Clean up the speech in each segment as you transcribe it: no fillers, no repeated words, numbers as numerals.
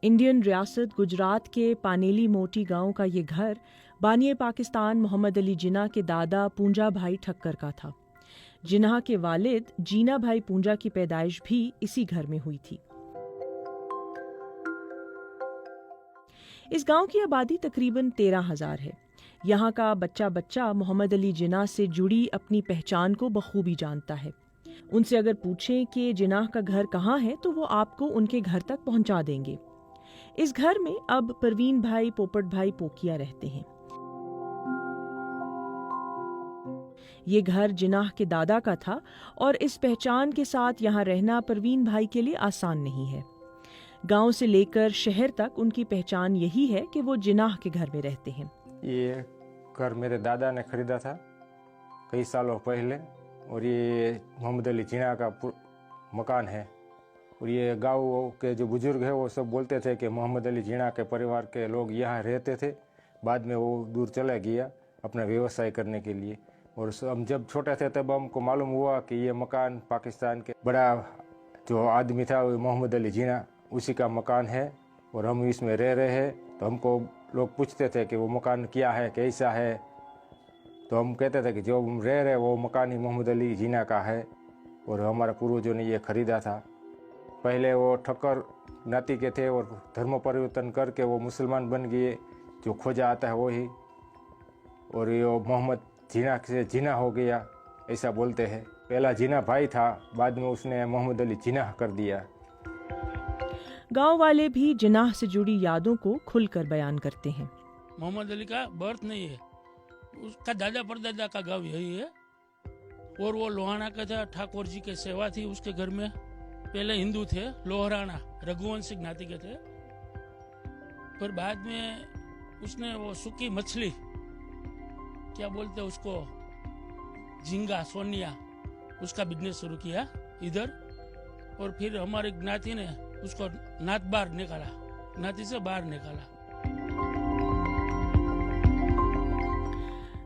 Indian रियासत गुजरात के पानेली मोटी गांव का ये घर बानिए पाकिस्तान मोहम्मद अली जिन्ना के दादा पूंजा भाई ठक्कर का था। जिन्ना के वालिद जीना भाई पूंजा की पैदाइश भी इसी घर में हुई थी। इस गांव की आबादी तकरीबन 13,000 है। यहाँ का बच्चा बच्चा मोहम्मद अली जिन्ना से जुड़ी अपनी पहचान को बखूबी जानता है। उनसे अगर पूछें कि जिन्ना का घर कहाँ है तो वो आपको उनके घर तक पहुंचा देंगे। इस घर में अब परवीन भाई पोपट भाई पोकिया रहते हैं। ये घर जिन्ना के दादा का था और इस पहचान के साथ यहाँ रहना परवीन भाई के लिए आसान नहीं है। गांव से लेकर शहर तक उनकी पहचान यही है कि वो जिन्ना के घर में रहते हैं। ये घर मेरे दादा ने खरीदा था कई सालों पहले और ये मोहम्मद अली जिन्ना का मकान है। और ये गांव के जो बुजुर्ग हैं वो सब बोलते थे कि मोहम्मद अली जिन्ना के परिवार के लोग यहाँ रहते थे, बाद में वो दूर चला गया अपना व्यवसाय करने के लिए। और हम जब छोटे थे तब हमको मालूम हुआ कि ये मकान पाकिस्तान के बड़ा जो आदमी था वो मोहम्मद अली जिन्ना उसी का मकान है और हम इसमें रह रहे हैं। तो हमको लोग पूछते थे कि वो मकान क्या है, कैसा है, तो हम कहते थे कि जो हम रह रहे वो मकान ही मोहम्मद अली जिन्ना का है और हमारे पूर्वजों ने ये खरीदा था। पहले वो ठक्कर नाती के थे और धर्म परिवर्तन करके वो मुसलमान बन गए, जो खोजा आता है वही, और ये मोहम्मद जिन्ना से जिन्ना हो गया ऐसा बोलते हैं। पहला जिन्ना भाई था, बाद में उसने मोहम्मद अली जिन्ना कर दिया। गांव वाले भी जिन्ना से जुड़ी यादों को खुलकर बयान करते हैं। मोहम्मद अली का बर्थ नहीं है, उसका दादा परदादा का गांव यही है और वो लोहाना का था। ठाकुर जी की सेवा थी उसके घर में। पहले हिंदू थे, लोहराना रघुवंशी ज्ञाति के थे, फिर बाद में उसने वो सूखी मछली क्या बोलते हैं उसको, झींगा सोनिया, उसका बिजनेस शुरू किया इधर। और फिर हमारी ज्ञाति ने उसको नात बाहर निकाला, ज्ञाति से बाहर निकाला।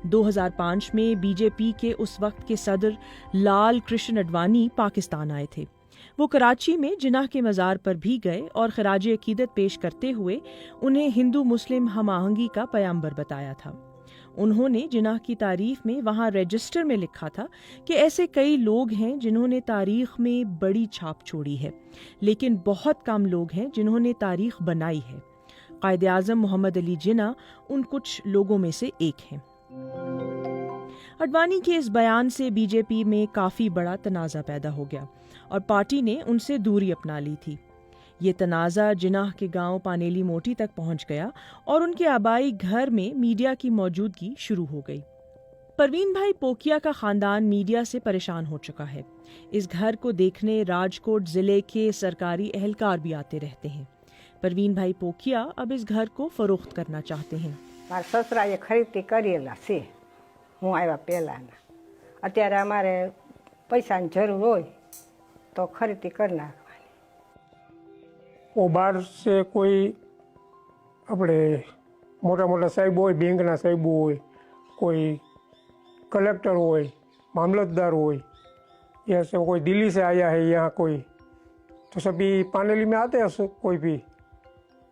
2005 में बीजेपी के उस वक्त के सदर लाल कृष्ण अडवाणी पाकिस्तान आए थे। वो कराची में जिन्ना के मज़ार पर भी गए और खराज अकीदत पेश करते हुए उन्हें हिंदू मुस्लिम हम आहंगी का पैगंबर बताया था। उन्होंने जिन्ना की तारीफ में वहाँ रजिस्टर में लिखा था कि ऐसे कई लोग हैं जिन्होंने तारीख में बड़ी छाप छोड़ी है, लेकिन बहुत कम लोग हैं जिन्होंने तारीख बनाई है। कायद आज़म मोहम्मद अली जिन्ना उन कुछ लोगों में से एक हैं। अडवाणी के इस बयान से बीजेपी में काफ़ी बड़ा तनाज़ा पैदा हो गया और पार्टी ने उनसे दूरी अपना ली थी। ये तनाज़ा जिन्ना के गांव पानेली मोटी तक पहुंच गया और उनके आबाई घर में मीडिया की मौजूदगी शुरू हो गई। परवीन भाई पोकिया का खानदान मीडिया से परेशान हो चुका है। इस घर को देखने राजकोट जिले के सरकारी अहलकार भी आते रहते हैं। परवीन भाई पोकिया अब इस घर को फरोख्त करना चाहते हैं। मारा ससराए खरीदी करेला से हूँ आया पहलाना, अत्यारे अमारे पैसानी जरूर होय तो खरीदी कर नाखवानी। वो बाहर से कोई अपने मोटा मोटा साहेब होय, बैंकना साहेब होय, कोई कलेक्टर होय, मामलतदार होय, या से कोई दिल्ली से आया है यहाँ कोई, तो सभी पानेली में आते हैं कोई भी,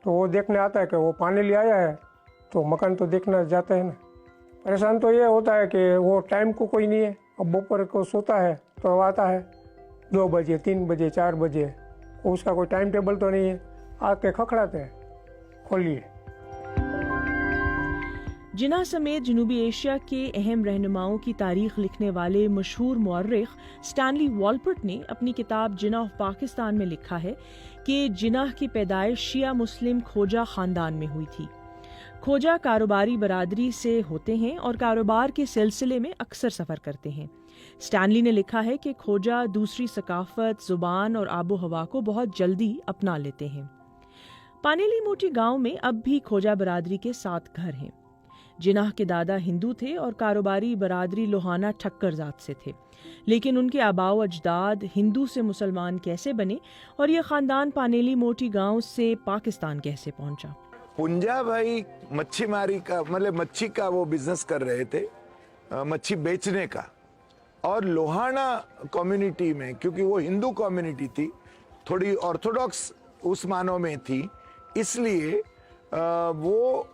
तो वो देखने आता है कि वो पानेली आया है तो मकान तो देखना जाता है ना। परेशान तो ये होता है कि वो टाइम को कोई नहीं है। अब दोपहर को सोता है तो आता है 2 बजे 3 बजे 4 बजे, उसका कोई टाइम टेबल तो नहीं है, आके खखड़ाते हैं खोलिए। जिन्ना समेत जनूबी एशिया के अहम रहनुमाओं की तारीख लिखने वाले मशहूर मौर्रिख स्टैनली वॉलपर्ट ने अपनी किताब जिन्ना ऑफ पाकिस्तान में लिखा है कि जिन्ना की पैदाइश शिया मुस्लिम खोजा खानदान में हुई थी। खोजा कारोबारी बरादरी से होते हैं और कारोबार के सिलसिले में अक्सर सफ़र करते हैं। स्टैनली ने लिखा है कि खोजा दूसरी सकाफत, जुबान और आबो हवा को बहुत जल्दी अपना लेते हैं। पानेली मोटी गांव में अब भी खोजा बरादरी के 7 घर हैं। जिन्ना के दादा हिंदू थे और कारोबारी बरादरी लोहाना ठक्कर जात से थे, लेकिन उनके आबाओ अजदाद हिंदू से मुसलमान कैसे बने और ये ख़ानदान पानेली मोटी गांव से पाकिस्तान कैसे पहुंचा। पूंजा भाई मच्छी मारी का मतलब मच्छी का वो बिजनेस कर रहे थे, मच्छी बेचने का, और लोहाना कम्युनिटी में, क्योंकि वो हिंदू कम्युनिटी थी, थोड़ी ऑर्थोडॉक्स उस मानों में थी इसलिए वो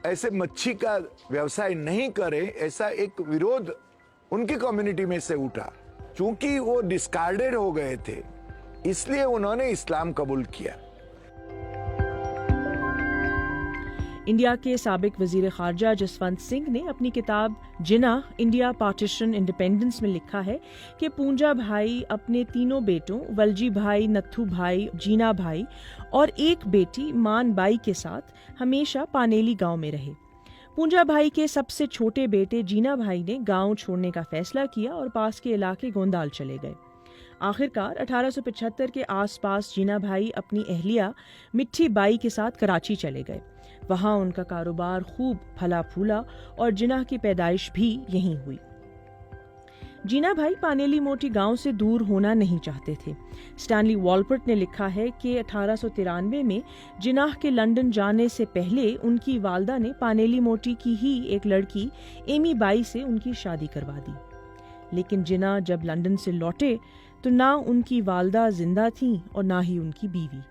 ऐसे मच्छी का व्यवसाय नहीं करे, ऐसा एक विरोध उनकी कम्युनिटी में से उठा। चूंकि वो डिस्कार्डेड हो गए थे, इसलिए उन्होंने इस्लाम कबूल किया। इंडिया के साबिक वजीर खारजा जसवंत सिंह ने अपनी किताब जिनाह इंडिया पार्टीशन इंडिपेंडेंस में लिखा है कि पूंजा भाई अपने तीनों बेटों वलजी भाई, नत्थू भाई, जीना भाई और एक बेटी मान बाई के साथ हमेशा पानेली गांव में रहे। पूंजा भाई के सबसे छोटे बेटे जीना भाई ने गांव छोड़ने का फैसला किया और पास के इलाके गोंदाल चले गए। आखिरकार 1875 के आसपास जीना भाई अपनी अहलिया मिट्ठी बाई के साथ कराची चले गए। वहां उनका कारोबार खूब फला फूला और जिनाह की पैदाइश भी यहीं हुई। जीना भाई पानेली मोटी गांव से दूर होना नहीं चाहते थे। स्टैनली वॉलपर्ट ने लिखा है कि 1893 में जिनाह के लंदन जाने से पहले उनकी वालदा ने पानेली मोटी की ही एक लड़की एमी बाई से उनकी शादी करवा दी। लेकिन जिनाह जब लंदन से लौटे तो ना उनकी वालदा जिंदा थी और ना ही उनकी बीवी।